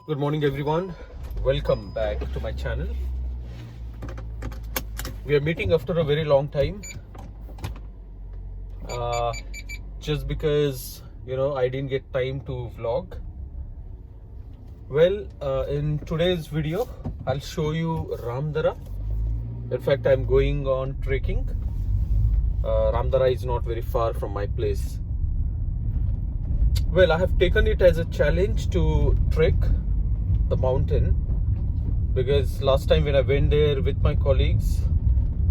Good morning everyone, welcome back to my channel. We are meeting after a very long time, just because I didn't get time to vlog. Well, in today's video I'll show you Ramdara. In fact, I'm going on trekking. Ramdara is not very far from my place. Well, I have taken it as a challenge to trek the mountain, because last time when I went there with my colleagues,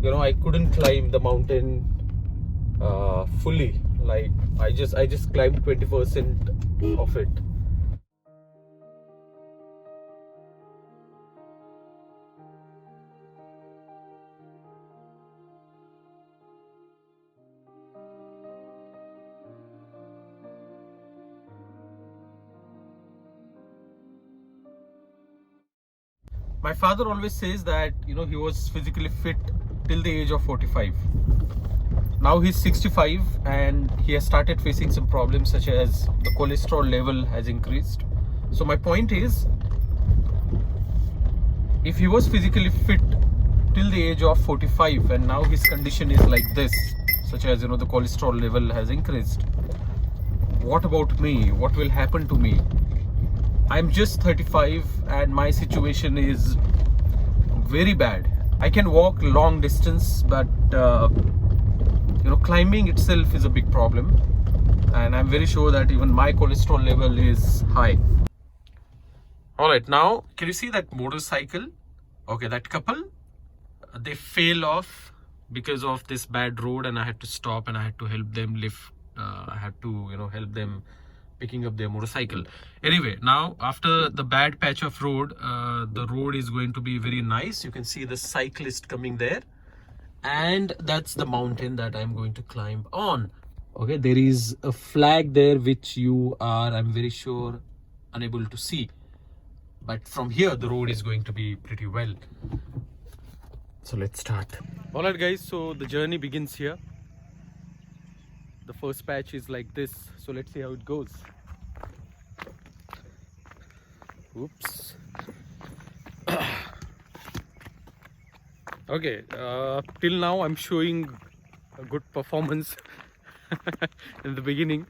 I couldn't climb the mountain fully. Like I just climbed 20% of it. My father always says that he was physically fit till the age of 45. Now he's 65 and he has started facing some problems, such as the cholesterol level has increased. So my point is, if he was physically fit till the age of 45 and now his condition is like this, such as the cholesterol level has increased, what about me? What will happen to me? I'm just 35 and my situation is very bad. I can walk long distance, but climbing itself is a big problem, and I'm very sure that even my cholesterol level is high. Alright, now can you see that motorcycle? Okay, that couple, they fell off because of this bad road, and I had to stop and I had to help them lift. I had to help them picking up their motorcycle. Anyway, now after the bad patch of road, the road is going to be very nice. You can see the cyclist coming there, and that's the mountain that I'm going to climb on. Okay, there is a flag there which you are, I'm very sure, unable to see, but from here the road is going to be pretty well. So let's start. All right guys, so the journey begins here. The first patch is like this, so let's see how it goes. Oops. Okay, till now I'm showing a good performance in the beginning.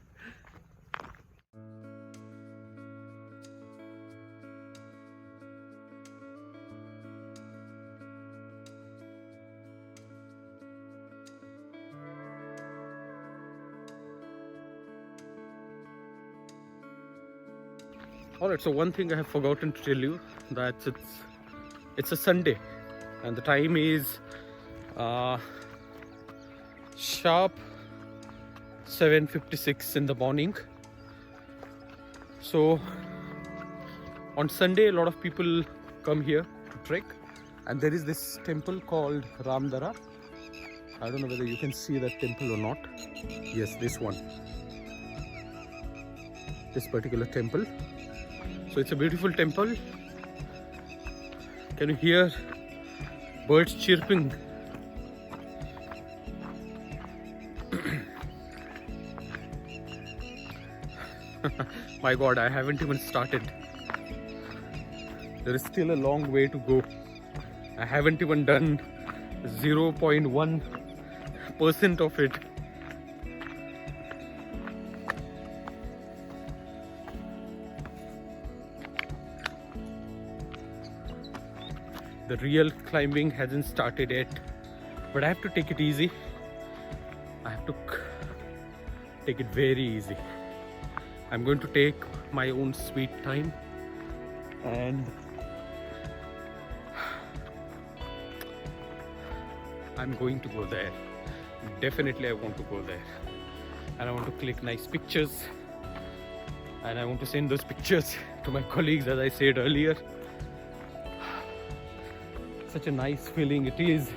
Alright, so one thing I have forgotten to tell you, that it's a Sunday and the time is sharp 7:56 in the morning. So on Sunday a lot of people come here to trek, and there is this temple called Ramdara. I don't know whether you can see that temple or not. Yes, this one, this particular temple. So it's a beautiful temple. Can you hear birds chirping? My God, I haven't even started. There is still a long way to go. I haven't even done 0.1% of it. The real climbing hasn't started yet, but I have to take it easy. I have to take it very easy. I'm going to take my own sweet time, and I'm going to go there. Definitely I want to go there, and I want to click nice pictures, and I want to send those pictures to my colleagues, as I said earlier. Such a nice feeling it is,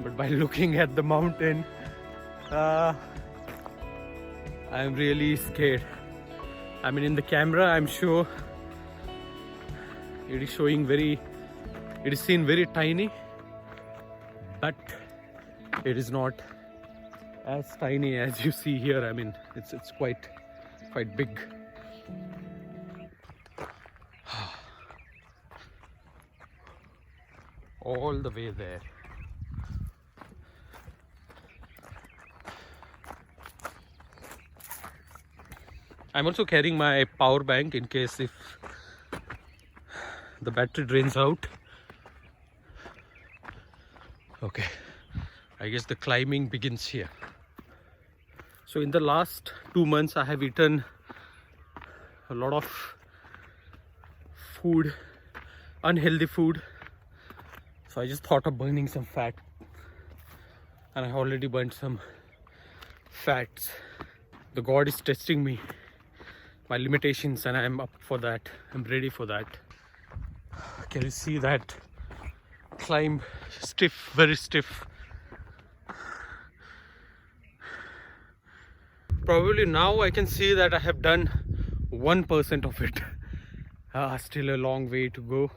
but by looking at the mountain, I'm really scared. I mean, in the camera I'm sure it is showing it is seen very tiny, but it is not as tiny as you see here. I mean, it's quite big. all the way there. I'm also carrying my power bank in case if the battery drains out. Okay, I guess the climbing begins here. So in the last 2 months I have eaten a lot of food, unhealthy food. So I just thought of burning some fat, and I already burned some fats. The God is testing me, my limitations, and I'm up for that. I'm ready for that. Can you see that climb? Stiff, very stiff. Probably now I can see that I have done 1% of it. Still a long way to go.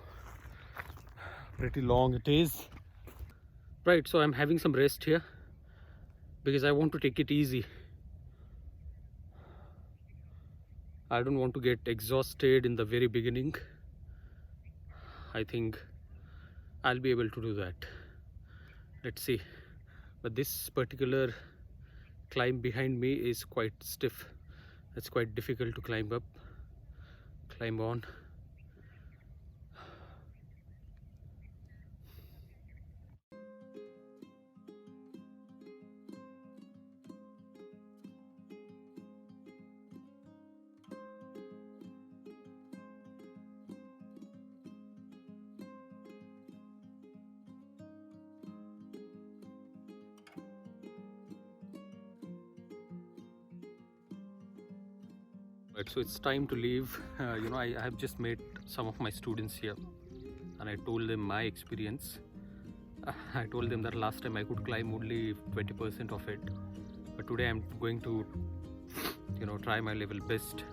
Pretty long it is. Right, so I'm having some rest here because I want to take it easy. I don't want to get exhausted in the very beginning. I think I'll be able to do that. Let's see. But this particular climb behind me is quite stiff. It's quite difficult to climb up, climb on. Right, so it's time to leave. I have just met some of my students here, and I told them my experience. I told them that last time I could climb only 20% of it, but today I'm going to, try my level best.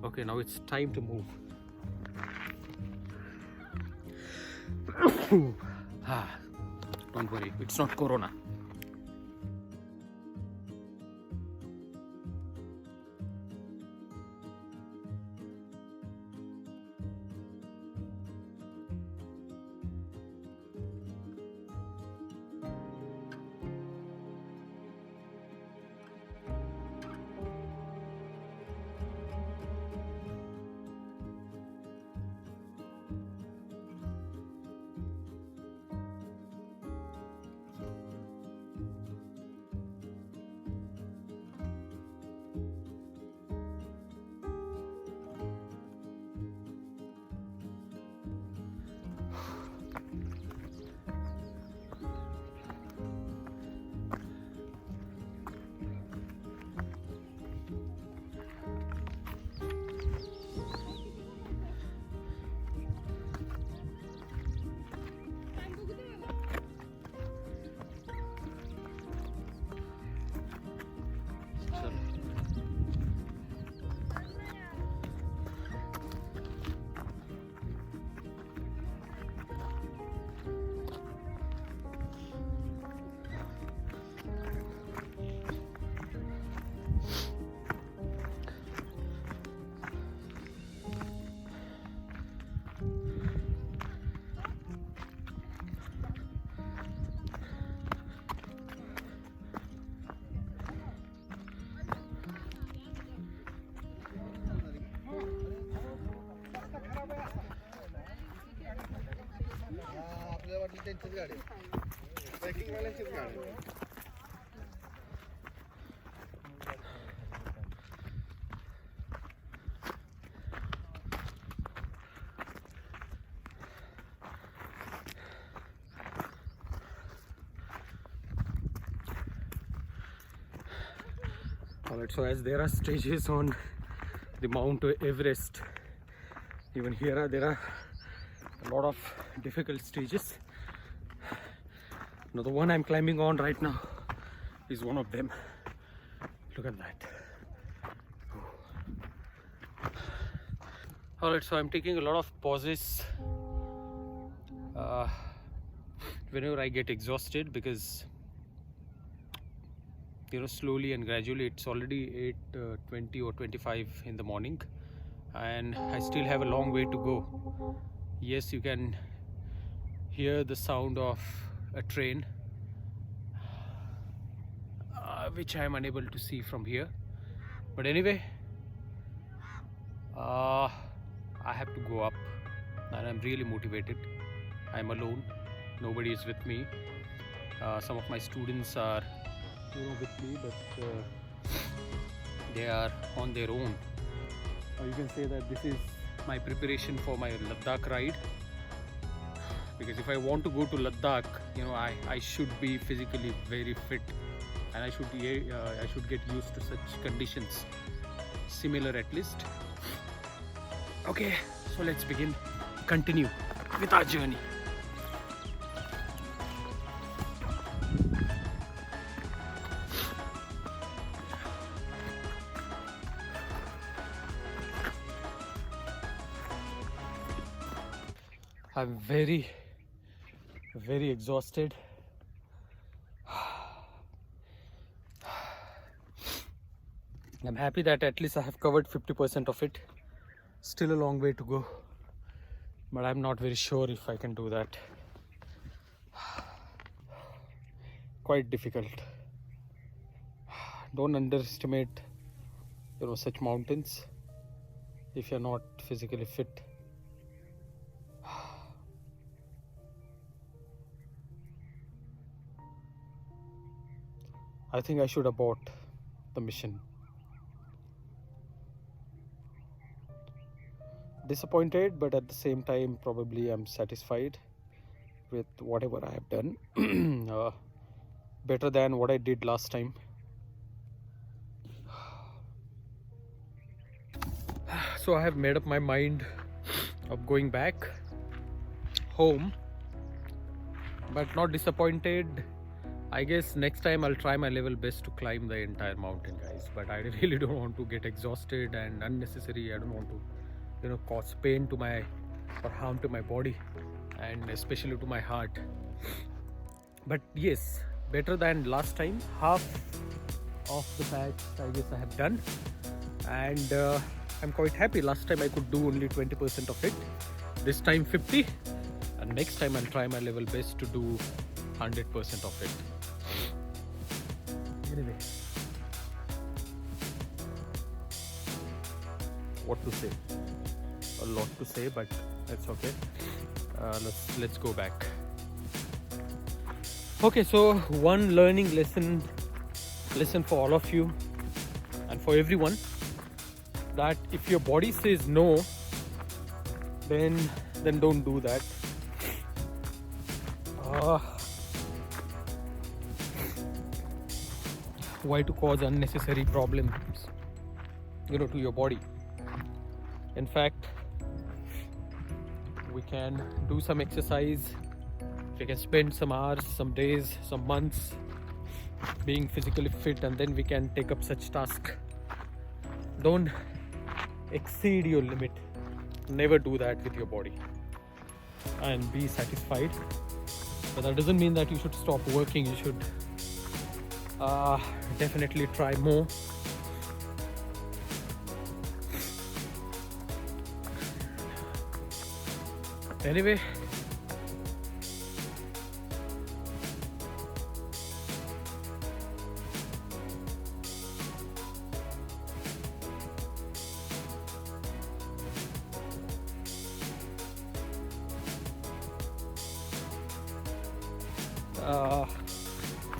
Okay, now it's time to move. Don't worry, it's not corona. त्यांचीच गाडी trekking वाल्यांचीच गाडी Alright, so as there are stages on the Mount Everest, even here there are a lot of difficult stages. Now the one I'm climbing on right now is one of them. Look at that. Alright, so I'm taking a lot of pauses whenever I get exhausted, because slowly and gradually, it's already 8:20 or 25 in the morning, and I still have a long way to go. Yes, you can hear the sound of a train, which I am unable to see from here. But anyway, I have to go up, and I'm really motivated. I'm alone, nobody is with me. Some of my students are with me, but they are on their own. You can say that this is my preparation for my Ladakh ride, because if I want to go to Ladakh, I should be physically very fit, and I should get used to such conditions, similar at least. Okay, so let's continue with our journey. I'm very exhausted. I'm happy that at least I have covered 50% of it. Still a long way to go, but I'm not very sure if I can do that. Quite difficult. Don't underestimate, such mountains if you're not physically fit. I think I should abort the mission. Disappointed, but at the same time probably I'm satisfied with whatever I have done. Better than what I did last time. So I have made up my mind of going back home, but not disappointed. I guess next time I'll try my level best to climb the entire mountain, guys, but I really don't want to get exhausted and unnecessary. I don't want to cause pain to or harm to my body, and especially to my heart. But yes, better than last time. Half of the patch I guess I have done, and I'm quite happy. Last time I could do only 20% of it, this time 50, and next time I'll try my level best to do 100% of it. Anyway, what to say? A lot to say, but that's okay. Let's go back. Okay, so one learning lesson for all of you and for everyone, that if your body says no, then don't do that. Why to cause unnecessary problems to your body? In fact, we can do some exercise, we can spend some hours, some days, some months being physically fit, and then we can take up such task. Don't exceed your limit. Never do that with your body, and be satisfied. But that doesn't mean that you should stop working. You should definitely try more. Anyway,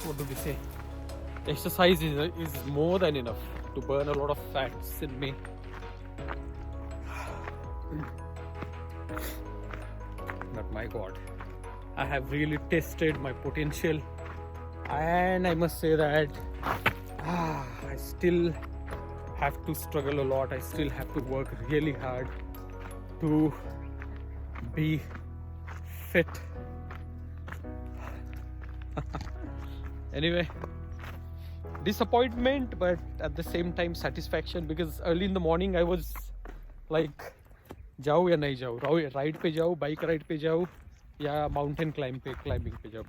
what do we say? Exercise is more than enough to burn a lot of fats in me. But my God, I have really tested my potential, and I must say that I still have to struggle a lot. I still have to work really hard to be fit. Anyway, disappointment, but at the same time satisfaction, because early in the morning I was like, जाओ या नहीं जाओ, ride पे जाओ, bike ride पे जाओ, या mountain climbing पे जाओ.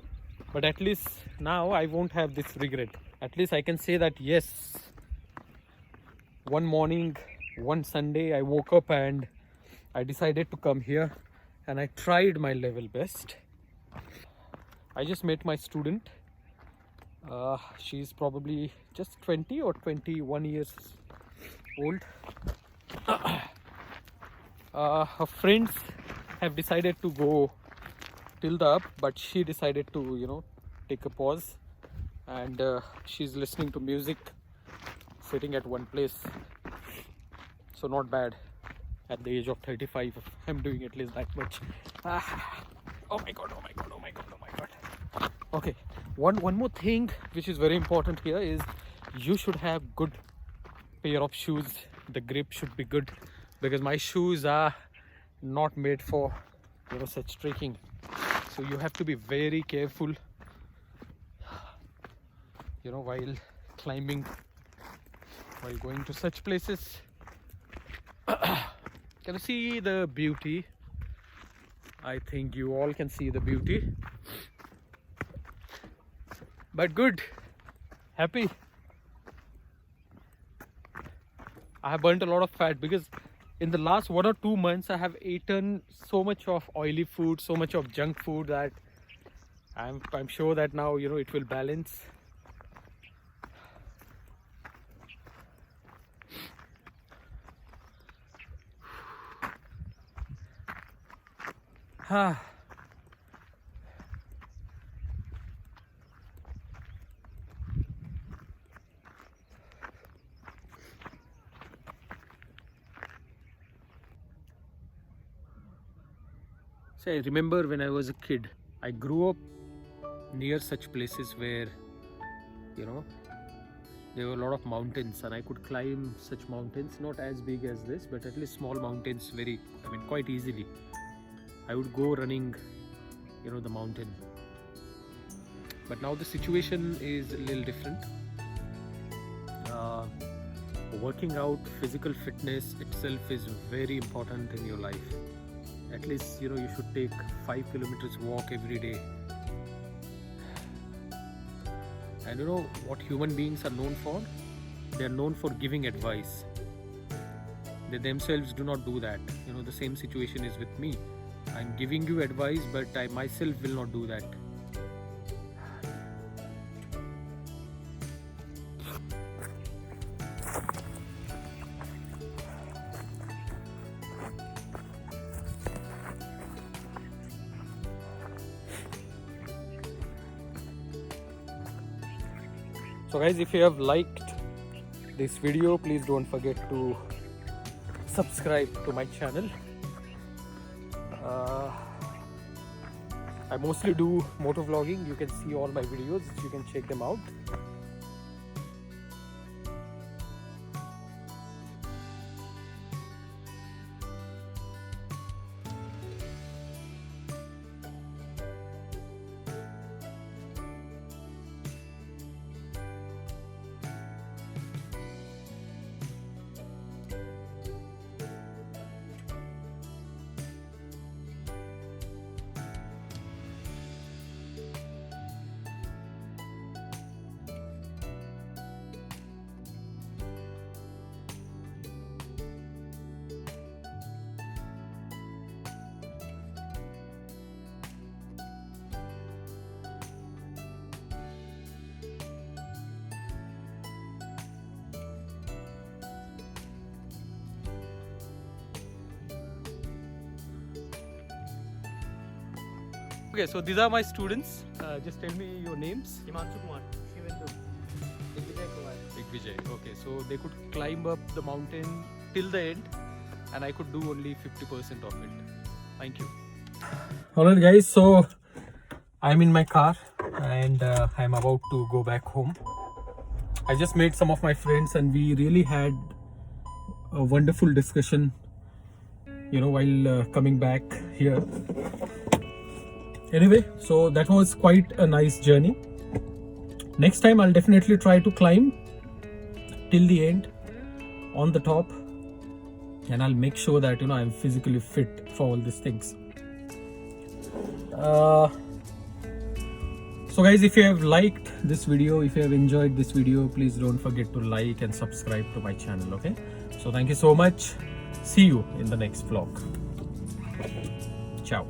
But at least now I won't have this regret. At least I can say that yes, one morning, one Sunday, I woke up and I decided to come here, and I tried my level best, I just met my student. She's probably just 20 or 21 years old. Her friends have decided to go till the up, but she decided to take a pause, and she's listening to music sitting at one place. So not bad. At the age of 35, I'm doing at least that much. Oh my god, oh my god, oh my god, oh my god. Okay, one more thing which is very important here is you should have good pair of shoes. The grip should be good, because my shoes are not made for such trekking. So you have to be very careful while climbing, while going to such places. Can you see the beauty? I think you all can see the beauty. But good, happy. I have burnt a lot of fat because in the last 1 or 2 months I have eaten so much of oily food, so much of junk food, that I'm sure that now it will balance. So I remember when I was a kid, I grew up near such places where there were a lot of mountains, and I could climb such mountains, not as big as this, but at least small mountains quite easily. I would go running the mountain. But now the situation is a little different. Working out, physical fitness itself is very important in your life. At least you should take 5 kilometers walk every day. And what human beings are known for? They are known for giving advice. They themselves do not do that. The same situation is with me. I'm giving you advice, but I myself will not do that. So guys, if you have liked this video, please don't forget to subscribe to my channel. I mostly do motor vlogging. You can see all my videos, you can check them out. Okay, so these are my students. Just tell me your names. Himanshu Kumar, Shivendu, Digvijay Kumar. Digvijay. Okay, so they could climb up the mountain till the end, and I could do only 50% of it. Thank you. Alright guys, so I'm in my car and I'm about to go back home. I just met some of my friends and we really had a wonderful discussion, while coming back here. Anyway, so that was quite a nice journey. Next time I'll definitely try to climb till the end on the top, and I'll make sure that I'm physically fit for all these things. So guys, if you have liked this video, if you have enjoyed this video, please don't forget to like and subscribe to my channel. Okay, so thank you so much. See you in the next vlog. Ciao.